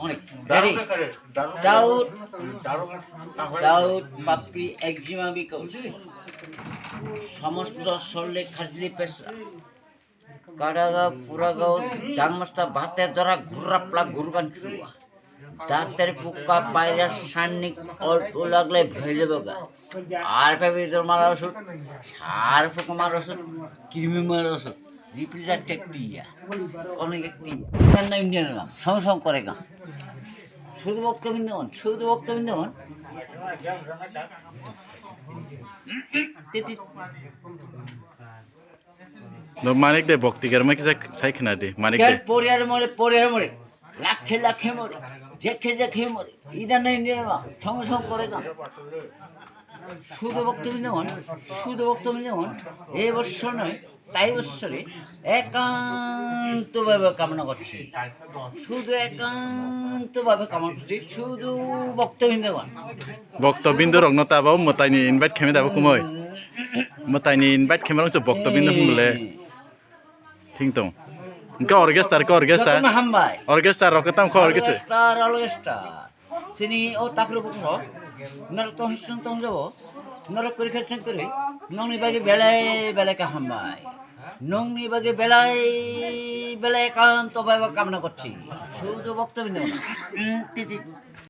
অনেক রেডি দাউদ দাউদ পাপড়ি একজিমা বিকজ সমস্ত শরীরে খাজলি পেশা কারাগাও পুরাগাও ডাংমাস্তা ভাতের দ্বারা ঘুরাপলা ঘুরবান চুয়া দাঁতের পোকা ভাইরাস সান্নিক অল্প লাগলে ভেজে গা আর ভিতর মারা ওষুধ সার পোকা মারা ওষুধ কৃমি মারা ওষুধ রিপ্রিজার টেকটিয়া অনেক একটি ইন্ডিয়ান গান সঙ্গে সঙ্গে করে গান শুধু বক্তবিন্দন মানিক দে ভক্তিকার মাকে সাইখনা দে মানিক দে পরিয়ার মরে লাখে লাখে মরে জেখে মরে ইদান ইন্ডিয়ান গান সঙ্গে সঙ্গে করে গান শুধু বক্তবিন্দন এই বৎসর নয় তাই বৎসরে একান্তভাবে কামনা করছি শুধু বক্তবিন্দু রংনো তাবাও মতাইনি ইনভাইট খেমে দাবো কুমই মতাইনি ইনভাইট খেমে রংছো বক্তবিন্দু বলে ঠিক তো ইনকা অর্কেস্ট্রা রকতাম খ অর্কেস্ট্রা সিনি ও তাকরু বুকনো নরক তো হিস্টন তো যাব নরক করে খেছেন করে নংনি বাগে বেলায় কা হামবাই নংনি বাগে বেলায় একান্তভাবে কামনা করছি শুধু বক্তব্য